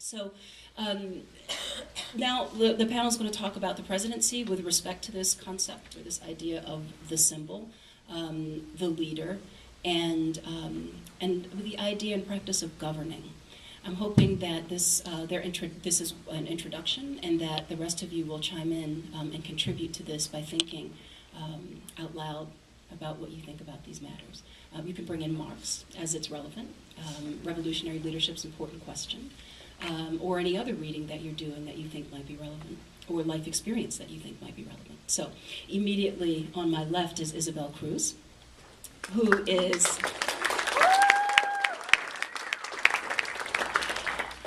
So now the panel is going to talk about the presidency with respect to this concept or this idea of the symbol, the leader, and the idea and practice of governing. I'm hoping that this is an introduction, and that the rest of you will chime in and contribute to this by thinking out loud about what you think about these matters. You can bring in Marx as it's relevant, revolutionary leadership's important question, or any other reading that you're doing that you think might be relevant, or life experience that you think might be relevant. So immediately on my left is Isabel Cruz, who is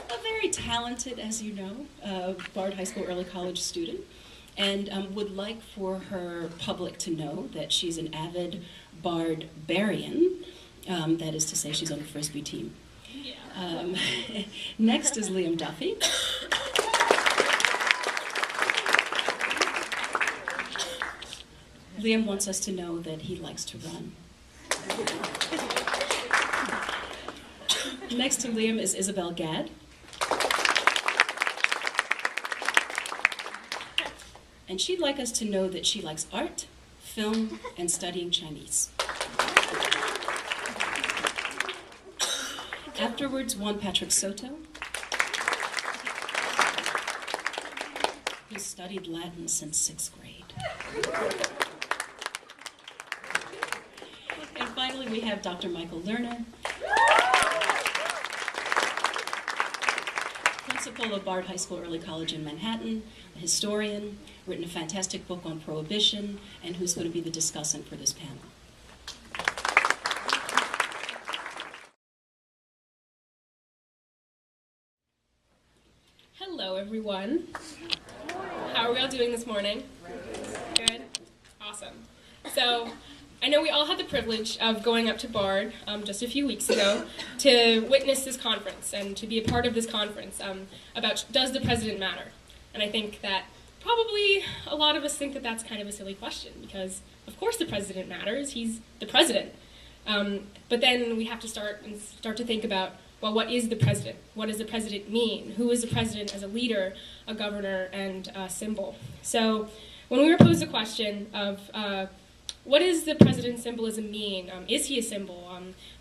a very talented, as you know, Bard High School Early College student, and would like for her public to know that she's an avid Bardarian. That is to say, she's on the Frisbee team. Yeah. Next is Liam Duffy. Liam wants us to know that he likes to run. Next to Liam is Isabel Gadd. And she'd like us to know that she likes art, film, and studying Chinese. Afterwards, Juan Patrick Soto, who studied Latin since 6th grade. And finally, we have Dr. Michael Lerner, principal of Bard High School Early College in Manhattan, a historian, written a fantastic book on Prohibition, and who's going to be the discussant for this panel. Hello, everyone. How are we all doing this morning? Good? Awesome. So, I know we all had the privilege of going up to Bard just a few weeks ago to witness this conference and to be a part of this conference about does the president matter? And I think that probably a lot of us think that that's kind of a silly question because, of course, the president matters. He's the president. But then we have to start to think about, well, what is the president? What does the president mean? Who is the president as a leader, a governor, and a symbol? So when we were posed the question of what does the president's symbolism mean? Is he a symbol?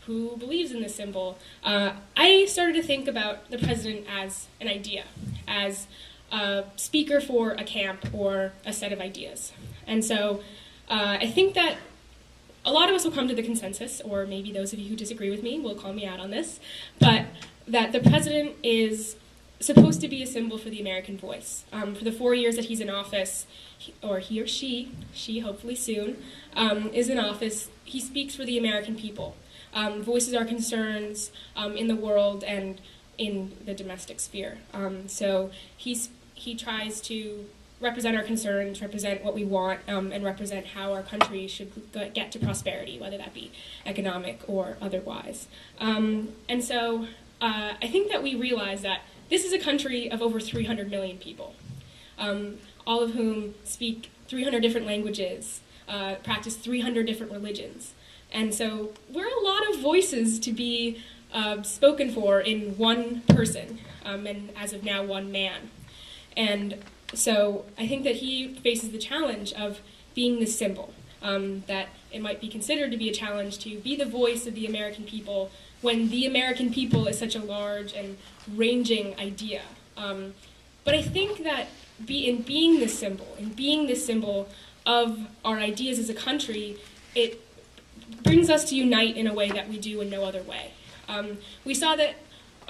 Who believes in the symbol? I started to think about the president as an idea, as a speaker for a camp or a set of ideas. And so I think that a lot of us will come to the consensus, or maybe those of you who disagree with me will call me out on this, but that the president is supposed to be a symbol for the American voice. For the 4 years that he's in office, or he or she hopefully soon, is in office, he speaks for the American people, voices our concerns in the world and in the domestic sphere. So he tries to represent our concerns, represent what we want, and represent how our country should get to prosperity, whether that be economic or otherwise. And so I think that we realize that this is a country of over 300 million people, all of whom speak 300 different languages, practice 300 different religions. And so we're a lot of voices to be spoken for in one person, and as of now, one man. And so I think that he faces the challenge of being the symbol, that it might be considered to be a challenge to be the voice of the American people when the American people is such a large and ranging idea. But I think that in being this symbol of our ideas as a country, it brings us to unite in a way that we do in no other way. We saw that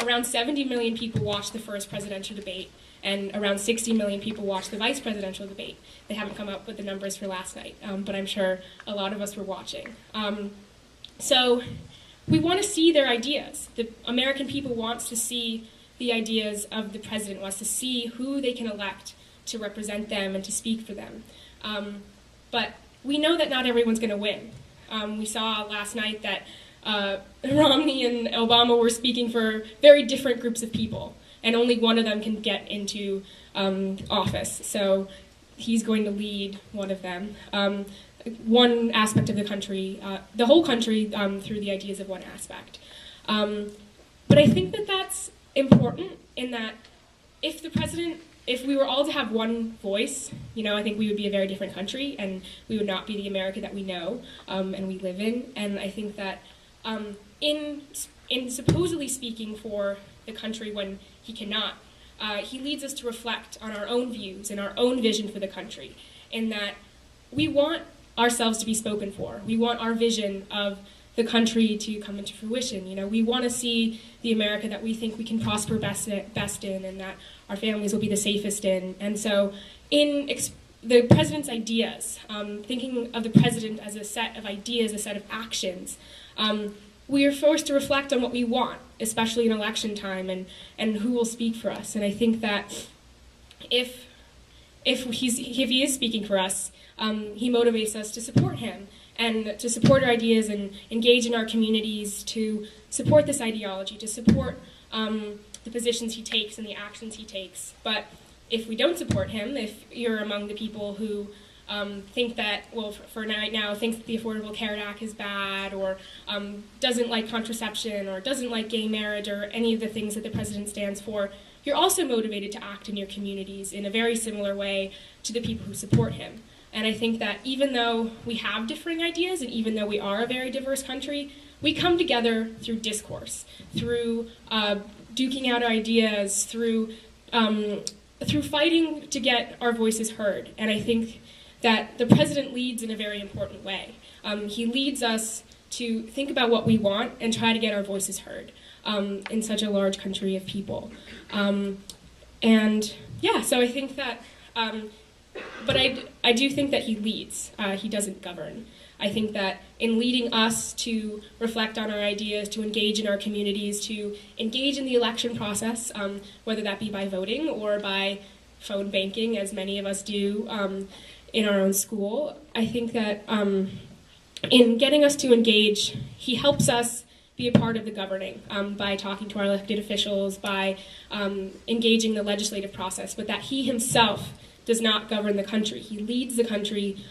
around 70 million people watched the first presidential debate, and around 60 million people watched the vice presidential debate. They haven't come up with the numbers for last night, but I'm sure a lot of us were watching. So we want to see their ideas. The American people wants to see the ideas of the president, wants to see who they can elect to represent them and to speak for them. But we know that not everyone's going to win. We saw last night that Romney and Obama were speaking for very different groups of people, and only one of them can get into office. So he's going to lead one of them, one aspect of the country, the whole country, through the ideas of one aspect. But I think that that's important in that if we were all to have one voice, I think we would be a very different country, and we would not be the America that we know and we live in. And I think that in supposedly speaking for the country when he cannot, he leads us to reflect on our own views and our own vision for the country, in that we want ourselves to be spoken for. We want our vision of the country to come into fruition. We want to see the America that we think we can prosper best in, and that our families will be the safest in. And so in the president's ideas, thinking of the president as a set of ideas, a set of actions, we are forced to reflect on what we want, especially in election time, and who will speak for us. And I think that if he is speaking for us, he motivates us to support him and to support our ideas and engage in our communities, to support this ideology, to support the positions he takes and the actions he takes. But if we don't support him, if you're among the people who think that, well, for right now, thinks that the Affordable Care Act is bad, or doesn't like contraception, or doesn't like gay marriage, or any of the things that the president stands for, you're also motivated to act in your communities in a very similar way to the people who support him. And I think that even though we have differing ideas, and even though we are a very diverse country, we come together through discourse, through duking out ideas, through fighting to get our voices heard. And I think that the president leads in a very important way. He leads us to think about what we want and try to get our voices heard in such a large country of people. And yeah, so I think that, but I do think that he leads, he doesn't govern. I think that in leading us to reflect on our ideas, to engage in our communities, to engage in the election process, whether that be by voting or by phone banking, as many of us do in our own school, I think that in getting us to engage, he helps us be a part of the governing by talking to our elected officials, by engaging the legislative process, but that he himself does not govern the country. He leads the country.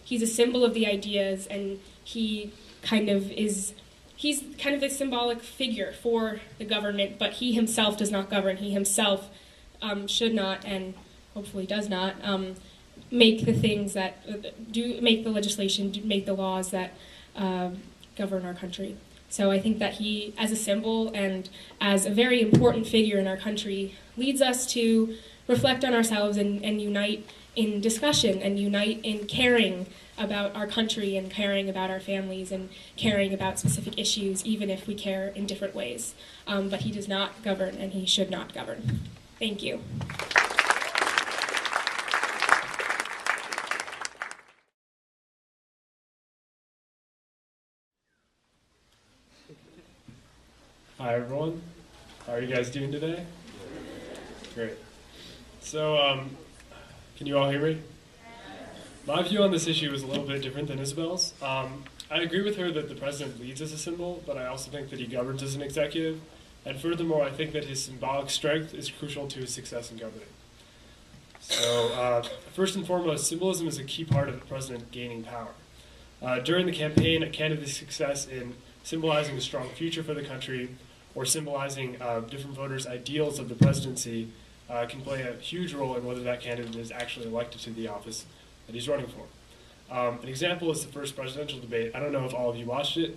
He's a symbol of the ideas, and he's kind of the symbolic figure for the government, but he himself does not govern. He himself should not, and hopefully does not, make the things that make the legislation, make the laws that govern our country. So I think that he, as a symbol and as a very important figure in our country, leads us to reflect on ourselves and unite in discussion and unite in caring about our country and caring about our families and caring about specific issues, even if we care in different ways. But he does not govern, and he should not govern. Thank you. Hi everyone, how are you guys doing today? Great. So, can you all hear me? My view on this issue is a little bit different than Isabel's. I agree with her that the president leads as a symbol, but I also think that he governs as an executive. And furthermore, I think that his symbolic strength is crucial to his success in governing. So, first and foremost, symbolism is a key part of the president gaining power. During the campaign, a candidate's success in symbolizing a strong future for the country or symbolizing different voters' ideals of the presidency can play a huge role in whether that candidate is actually elected to the office that he's running for. An example is the first presidential debate. I don't know if all of you watched it,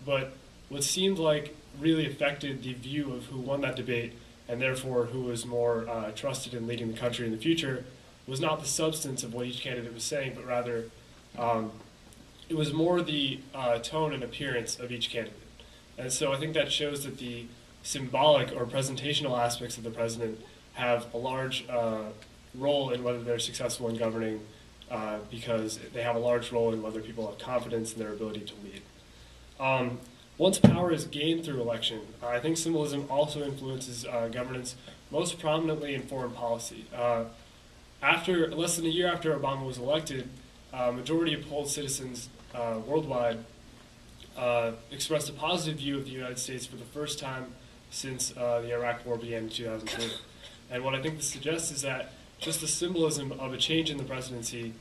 but what seemed like really affected the view of who won that debate and therefore who was more trusted in leading the country in the future was not the substance of what each candidate was saying, but rather it was more the tone and appearance of each candidate. And so I think that shows that the symbolic or presentational aspects of the president have a large role in whether they're successful in governing because they have a large role in whether people have confidence in their ability to lead. Once power is gained through election, I think symbolism also influences governance most prominently in foreign policy. After less than a year after Obama was elected, a majority of polled citizens worldwide expressed a positive view of the United States for the first time since the Iraq War began in 2002. And what I think this suggests is that just the symbolism of a change in the presidency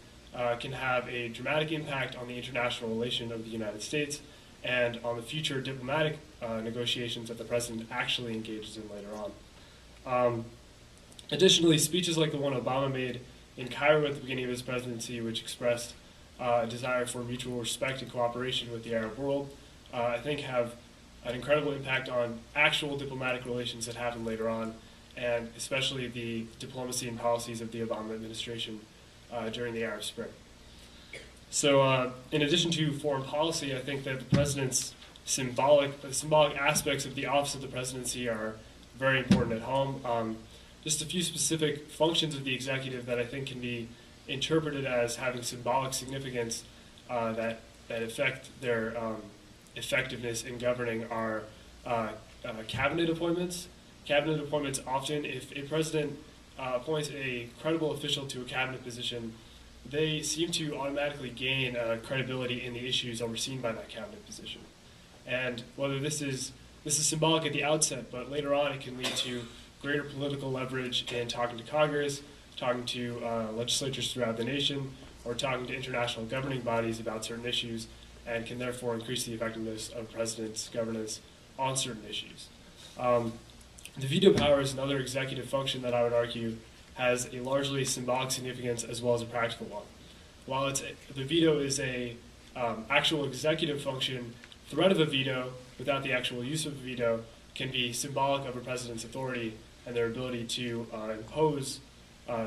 can have a dramatic impact on the international relation of the United States and on the future diplomatic negotiations that the president actually engages in later on. Additionally, speeches like the one Obama made in Cairo at the beginning of his presidency, which expressed a desire for mutual respect and cooperation with the Arab world, I think have an incredible impact on actual diplomatic relations that happen later on, and especially the diplomacy and policies of the Obama administration during the Arab Spring. So in addition to foreign policy, I think that the president's symbolic aspects of the office of the presidency are very important at home. Just a few specific functions of the executive that I think can be interpreted as having symbolic significance that affect their effectiveness in governing are cabinet appointments. Cabinet appointments often, if a president appoints a credible official to a cabinet position, they seem to automatically gain credibility in the issues overseen by that cabinet position. And whether this is symbolic at the outset, but later on it can lead to greater political leverage in talking to Congress, talking to legislatures throughout the nation, or talking to international governing bodies about certain issues, and can therefore increase the effectiveness of the president's governance on certain issues. The veto power is another executive function that I would argue has a largely symbolic significance as well as a practical one. While the veto is a actual executive function, threat of a veto without the actual use of a veto can be symbolic of a president's authority and their ability to impose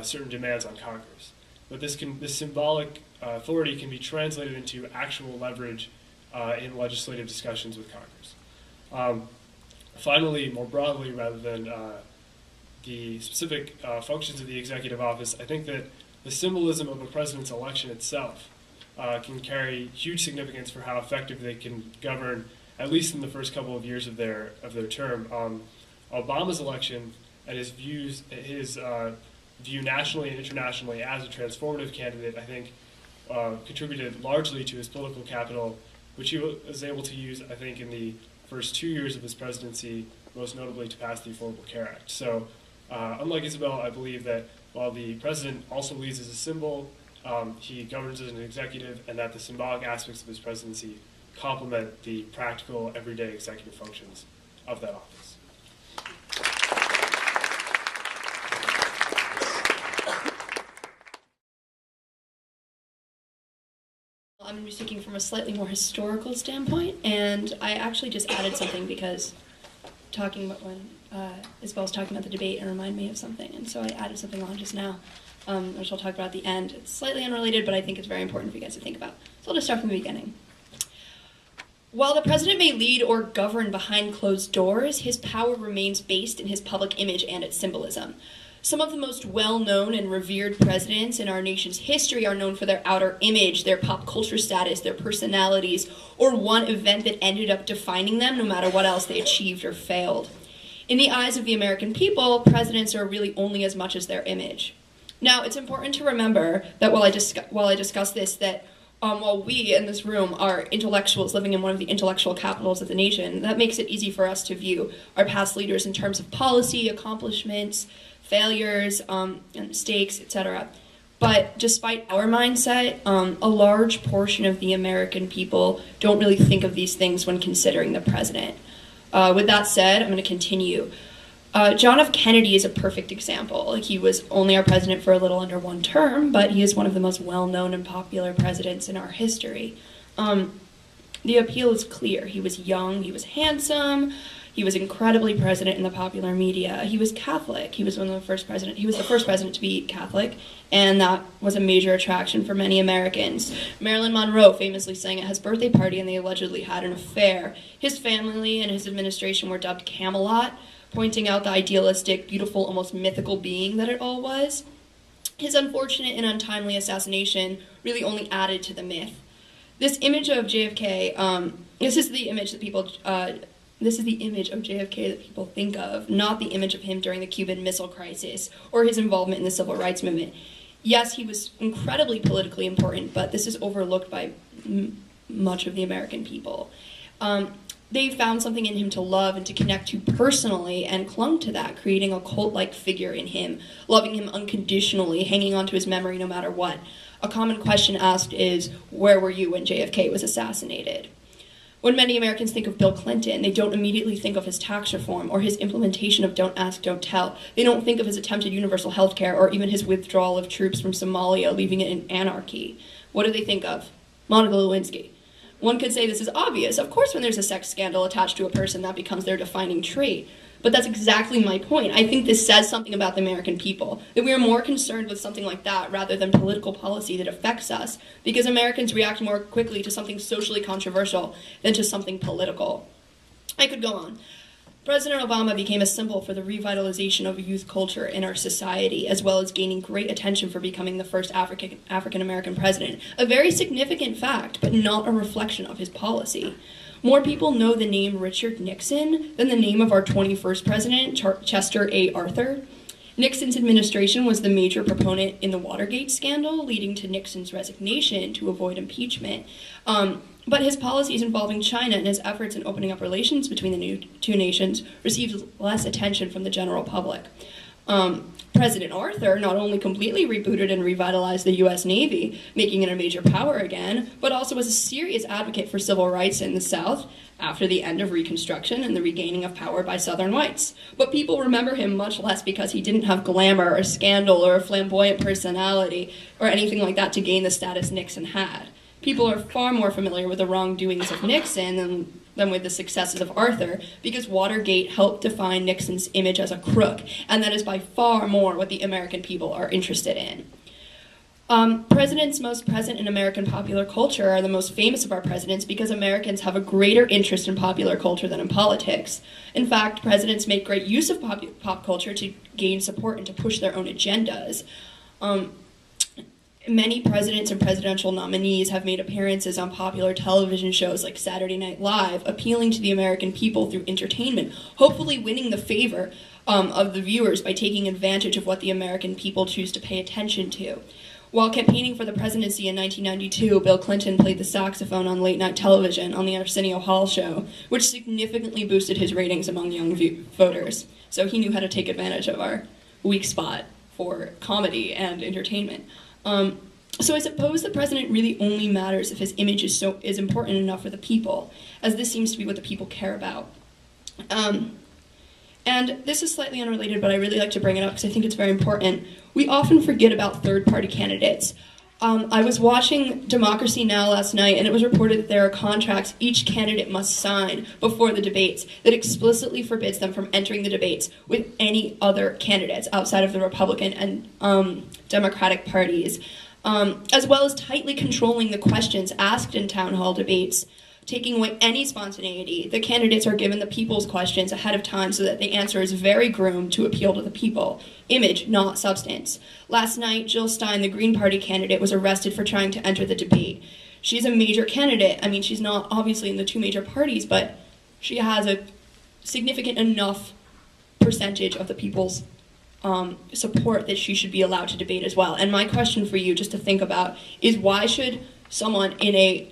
certain demands on Congress. But this symbolic authority can be translated into actual leverage in legislative discussions with Congress. Finally, more broadly, rather than the specific functions of the executive office, I think that the symbolism of a president's election itself can carry huge significance for how effective they can govern, at least in the first couple of years of their term. Obama's election and his view nationally and internationally as a transformative candidate, I think, contributed largely to his political capital, which he was able to use, I think, in the first 2 years of his presidency, most notably to pass the Affordable Care Act. So, unlike Isabel, I believe that while the president also leads as a symbol, he governs as an executive, and that the symbolic aspects of his presidency complement the practical, everyday executive functions of that office. I'm going to be speaking from a slightly more historical standpoint, and I actually just added something because talking about when Isabel was talking about the debate, it reminded me of something, and so I added something on just now, which I'll talk about at the end. It's slightly unrelated, but I think it's very important for you guys to think about. So I'll just start from the beginning. While the president may lead or govern behind closed doors, his power remains based in his public image and its symbolism. Some of the most well-known and revered presidents in our nation's history are known for their outer image, their pop culture status, their personalities, or one event that ended up defining them no matter what else they achieved or failed. In the eyes of the American people, presidents are really only as much as their image. Now, it's important to remember that while I discuss this, that while we in this room are intellectuals living in one of the intellectual capitals of the nation, that makes it easy for us to view our past leaders in terms of policy, accomplishments, failures, and mistakes, etc. But despite our mindset, a large portion of the American people don't really think of these things when considering the president. With that said, I'm going to continue. John F. Kennedy is a perfect example. He was only our president for a little under one term, but he is one of the most well-known and popular presidents in our history. The appeal is clear. He was young, he was handsome, he was incredibly present in the popular media. He was Catholic. He was the first president to be Catholic, and that was a major attraction for many Americans. Marilyn Monroe famously sang at his birthday party, and they allegedly had an affair. His family and his administration were dubbed Camelot, pointing out the idealistic, beautiful, almost mythical being that it all was. His unfortunate and untimely assassination really only added to the myth. This image of JFK, this is the image of JFK that people think of, not the image of him during the Cuban Missile Crisis or his involvement in the Civil Rights Movement. Yes, he was incredibly politically important, but this is overlooked by much of the American people. They found something in him to love and to connect to personally and clung to that, creating a cult-like figure in him, loving him unconditionally, hanging on to his memory no matter what. A common question asked is, where were you when JFK was assassinated? When many Americans think of Bill Clinton, they don't immediately think of his tax reform or his implementation of Don't Ask, Don't Tell. They don't think of his attempted universal health care or even his withdrawal of troops from Somalia, leaving it in anarchy. What do they think of? Monica Lewinsky. One could say this is obvious. Of course, when there's a sex scandal attached to a person, that becomes their defining trait. But that's exactly my point. I think this says something about the American people, that we are more concerned with something like that rather than political policy that affects us, because Americans react more quickly to something socially controversial than to something political. I could go on. President Obama became a symbol for the revitalization of youth culture in our society, as well as gaining great attention for becoming the first African-American president. A very significant fact, but not a reflection of his policy. More people know the name Richard Nixon than the name of our 21st president, Chester A. Arthur. Nixon's administration was the major proponent in the Watergate scandal, leading to Nixon's resignation to avoid impeachment. But his policies involving China and his efforts in opening up relations between the two nations received less attention from the general public. President Arthur not only completely rebooted and revitalized the U.S. Navy, making it a major power again, but also was a serious advocate for civil rights in the South after the end of Reconstruction and the regaining of power by Southern whites. But people remember him much less because he didn't have glamour or scandal or a flamboyant personality or anything like that to gain the status Nixon had. People are far more familiar with the wrongdoings of Nixon than with the successes of Arthur, because Watergate helped define Nixon's image as a crook, and that is by far more what the American people are interested in. Presidents most present in American popular culture are the most famous of our presidents because Americans have a greater interest in popular culture than in politics. In fact, presidents make great use of pop culture to gain support and to push their own agendas. Many presidents and presidential nominees have made appearances on popular television shows like Saturday Night Live, appealing to the American people through entertainment, hopefully winning the favor of the viewers by taking advantage of what the American people choose to pay attention to. While campaigning for the presidency in 1992, Bill Clinton played the saxophone on late-night television on the Arsenio Hall show, which significantly boosted his ratings among young voters. So he knew how to take advantage of our weak spot for comedy and entertainment. So I suppose the president really only matters if his image is important enough for the people, as this seems to be what the people care about. And this is slightly unrelated, but I really like to bring it up because I think it's very important. We often forget about third-party candidates. I was watching Democracy Now! Last night, and it was reported that there are contracts each candidate must sign before the debates that explicitly forbids them from entering the debates with any other candidates outside of the Republican and Democratic parties, as well as tightly controlling the questions asked in town hall debates, taking away any spontaneity. The candidates are given the people's questions ahead of time so that the answer is very groomed to appeal to the people. Image, not substance. Last night, Jill Stein, the Green Party candidate, was arrested for trying to enter the debate. She's a major candidate. I mean, she's not obviously in the two major parties, but she has a significant enough percentage of the people's support that she should be allowed to debate as well. And my question for you, just to think about, is why should someone in a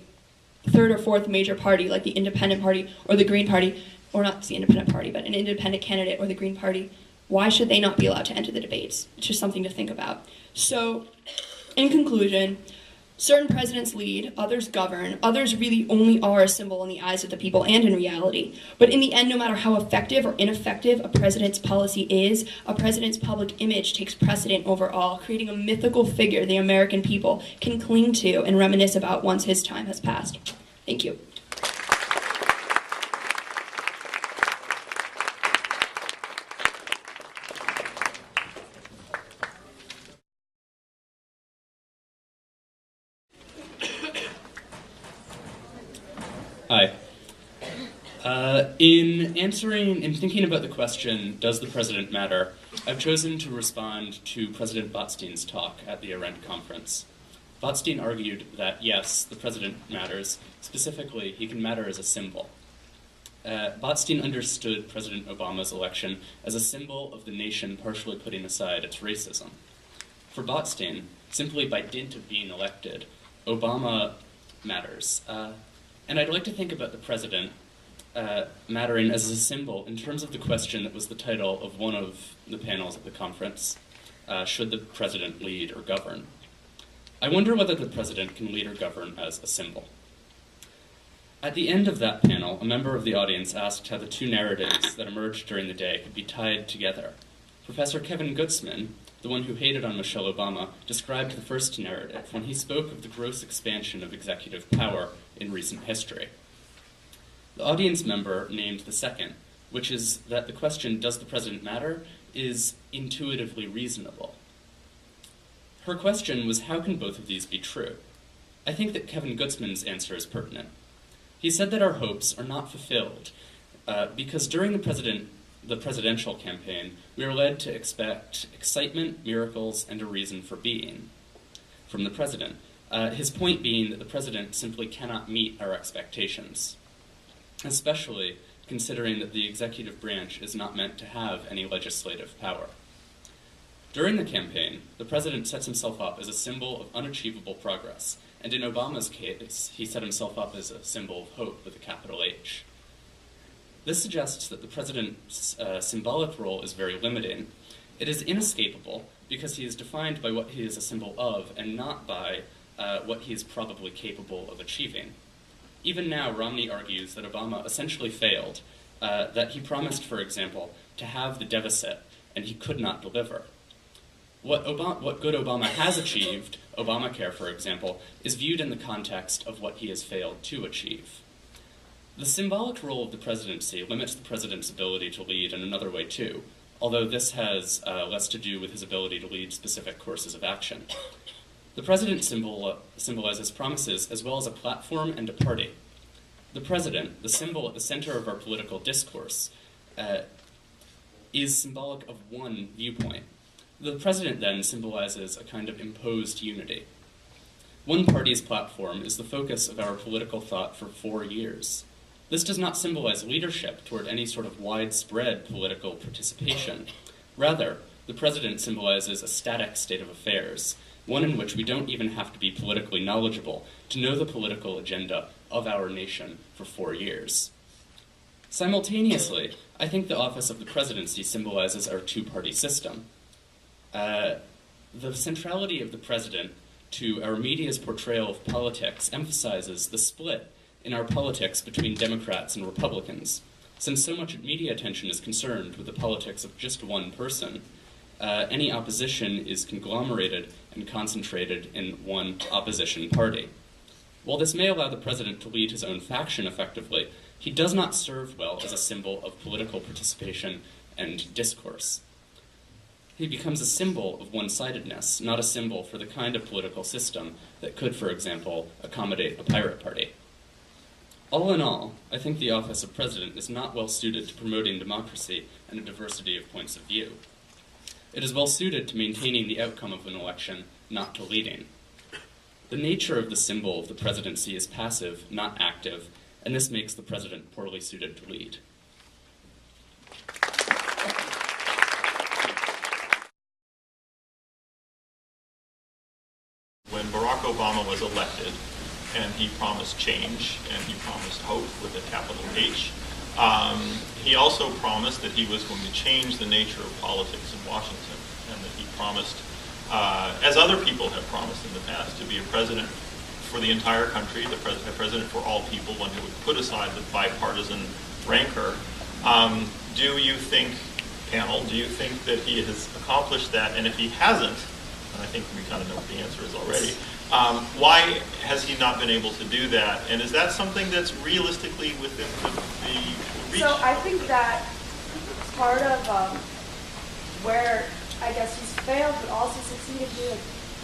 third or fourth major party, like the Independent Party or the Green Party, or not the Independent Party, but an independent candidate or the Green Party, why should they not be allowed to enter the debates? It's just something to think about. So, in conclusion, certain presidents lead, others govern, others really only are a symbol in the eyes of the people and in reality. But in the end, no matter how effective or ineffective a president's policy is, a president's public image takes precedent over all, creating a mythical figure the American people can cling to and reminisce about once his time has passed. Thank you. Hi. In thinking about the question, does the president matter, I've chosen to respond to President Botstein's talk at the Arendt conference. Botstein argued that, yes, the president matters. Specifically, he can matter as a symbol. Botstein understood President Obama's election as a symbol of the nation partially putting aside its racism. For Botstein, simply by dint of being elected, Obama matters. And I'd like to think about the president mattering as a symbol in terms of the question that was the title of one of the panels at the conference, should the president lead or govern? I wonder whether the president can lead or govern as a symbol. At the end of that panel, a member of the audience asked how the two narratives that emerged during the day could be tied together. Professor Kevin Gutzman, the one who hated on Michelle Obama, described the first narrative when he spoke of the gross expansion of executive power in recent history. The audience member named the second, which is that the question, does the president matter, is intuitively reasonable. Her question was, how can both of these be true? I think that Kevin Gutzman's answer is pertinent. He said that our hopes are not fulfilled because during the presidential campaign, we are led to expect excitement, miracles, and a reason for being from the president. His point being that the president simply cannot meet our expectations, especially considering that the executive branch is not meant to have any legislative power. During the campaign, the president sets himself up as a symbol of unachievable progress, and in Obama's case, he set himself up as a symbol of hope with a capital H. This suggests that the president's symbolic role is very limiting. It is inescapable because he is defined by what he is a symbol of and not by what he is probably capable of achieving. Even now, Romney argues that Obama essentially failed, that he promised, for example, to have the deficit, and he could not deliver. What good Obama has achieved, Obamacare, for example, is viewed in the context of what he has failed to achieve. The symbolic role of the presidency limits the president's ability to lead in another way too, although this has less to do with his ability to lead specific courses of action. The president symbolizes promises as well as a platform and a party. The president, the symbol at the center of our political discourse, is symbolic of one viewpoint. The president then symbolizes a kind of imposed unity. One party's platform is the focus of our political thought for 4 years. This does not symbolize leadership toward any sort of widespread political participation. Rather, the president symbolizes a static state of affairs, one in which we don't even have to be politically knowledgeable to know the political agenda of our nation for 4 years. Simultaneously, I think the office of the presidency symbolizes our two-party system. The centrality of the president to our media's portrayal of politics emphasizes the split in our politics between Democrats and Republicans. Since so much media attention is concerned with the politics of just one person, any opposition is conglomerated and concentrated in one opposition party. While this may allow the president to lead his own faction effectively, he does not serve well as a symbol of political participation and discourse. He becomes a symbol of one-sidedness, not a symbol for the kind of political system that could, for example, accommodate a pirate party. All in all, I think the office of president is not well suited to promoting democracy and a diversity of points of view. It is well suited to maintaining the outcome of an election, not to leading. The nature of the symbol of the presidency is passive, not active, and this makes the president poorly suited to lead. When Barack Obama was elected, and he promised change, and he promised hope with a capital H, he also promised that he was going to change the nature of politics in Washington, and that he promised, as other people have promised in the past, to be a president for the entire country, a president for all people, one who would put aside the bipartisan rancor. Do you think, panel, do you think that he has accomplished that? And if he hasn't, and I think we kind of know what the answer is already, why has he not been able to do that? And is that something that's realistically within the reach? So I think that part of where I guess he's failed but also succeeded doing,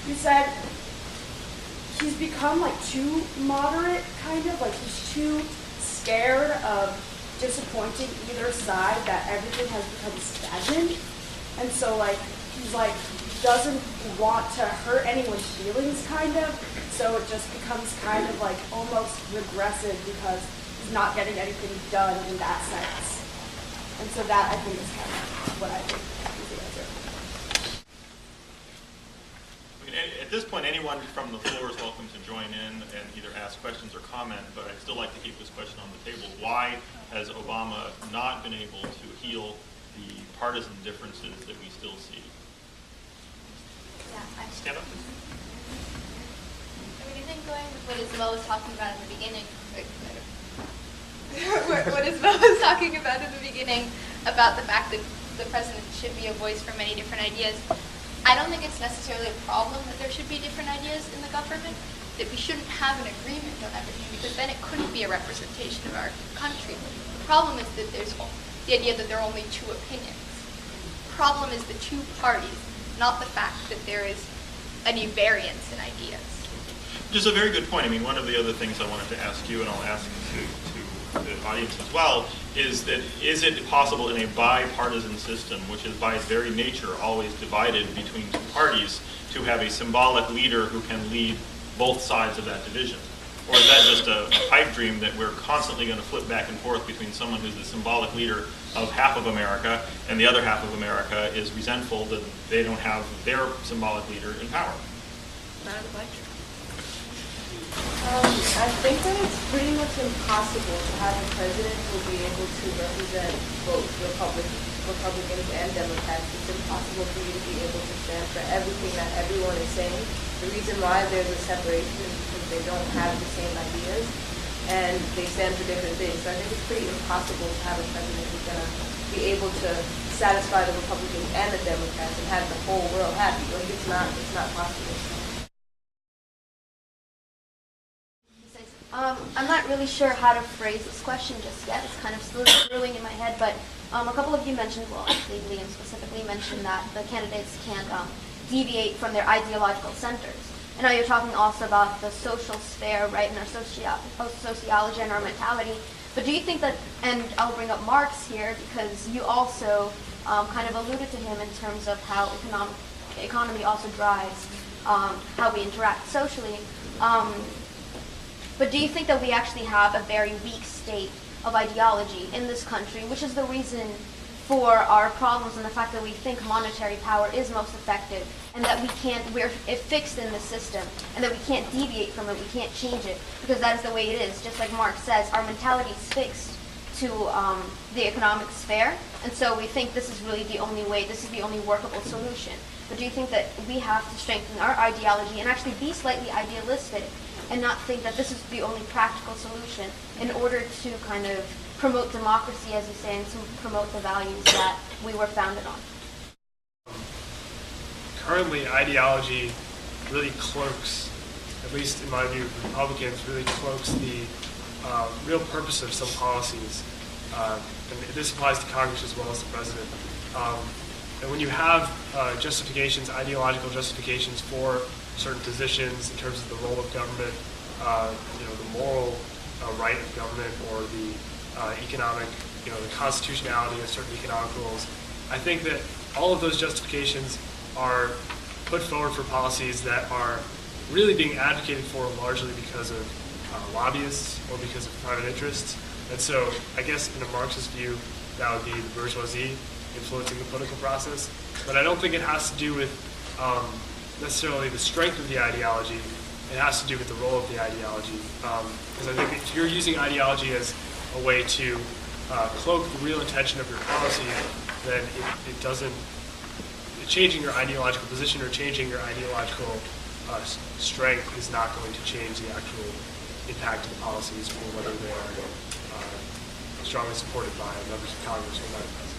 he said he's become like too moderate, kind of like he's too scared of disappointing either side, that everything has become stagnant. And so like he's like doesn't want to hurt anyone's feelings, kind of, so it just becomes kind of like almost regressive because he's not getting anything done in that sense. And so that, I think, is kind of what I think is the answer. I mean, at this point, anyone from the floor is welcome to join in and either ask questions or comment, but I'd still like to keep this question on the table. Why has Obama not been able to heal the partisan differences that we still see? Stand up. I mean, I think going with what Isabel was talking about in the beginning, what Isabel was talking about in the beginning about the fact that the president should be a voice for many different ideas. I don't think it's necessarily a problem that there should be different ideas in the government, that we shouldn't have an agreement on everything, because then it couldn't be a representation of our country. The problem is that there's the idea that there are only two opinions. The problem is the two parties, not the fact that there is any variance in ideas. Which is a very good point. I mean, one of the other things I wanted to ask you, and I'll ask to the audience as well, is it possible in a bipartisan system, which is by its very nature always divided between two parties, to have a symbolic leader who can lead both sides of that division? Or is that just a pipe dream that we're constantly going to flip back and forth between someone who's the symbolic leader of half of America and the other half of America is resentful that they don't have their symbolic leader in power? Not a pipe dream. I think that it's pretty much impossible to have a president who will be able to represent both Republicans and Democrats. It's impossible for you to be able to stand for everything that everyone is saying. The reason why there's a separation is because they don't have the same ideas and they stand for different things. So I think it's pretty impossible to have a president who's going to be able to satisfy the Republicans and the Democrats and have the whole world happy. Like, it's not possible. I'm not really sure how to phrase this question just yet. It's kind of still brewing in my head, but a couple of you mentioned, well, actually Liam specifically mentioned that the candidates can't deviate from their ideological centers. I know you're talking also about the social sphere, right, and our sociology and our mentality, but do you think that, and I'll bring up Marx here because you also kind of alluded to him in terms of how economy also drives how we interact socially. But do you think that we actually have a very weak state of ideology in this country, which is the reason for our problems and the fact that we think monetary power is most effective and that we're fixed in the system and that we can't deviate from it, we can't change it because that is the way it is. Just like Marx says, our mentality is fixed to the economic sphere, and so we think this is really the only way, this is the only workable solution. But do you think that we have to strengthen our ideology and actually be slightly idealistic and not think that this is the only practical solution in order to kind of promote democracy, as you say, and to promote the values that we were founded on? Currently, ideology really cloaks, at least in my view, Republicans really cloaks the real purpose of some policies. And this applies to Congress as well as the president. And when you have justifications, ideological justifications for certain positions in terms of the role of government, the moral right of government, or the economic, the constitutionality of certain economic rules, I think that all of those justifications are put forward for policies that are really being advocated for largely because of lobbyists or because of private interests. And so I guess in a Marxist view, that would be the bourgeoisie influencing the political process. But I don't think it has to do with necessarily the strength of the ideology. It has to do with the role of the ideology. Because I think if you're using ideology as a way to cloak the real intention of your policy, then it doesn't, changing your ideological position or changing your ideological strength is not going to change the actual impact of the policies or whether they are strongly supported by members of Congress or by the president.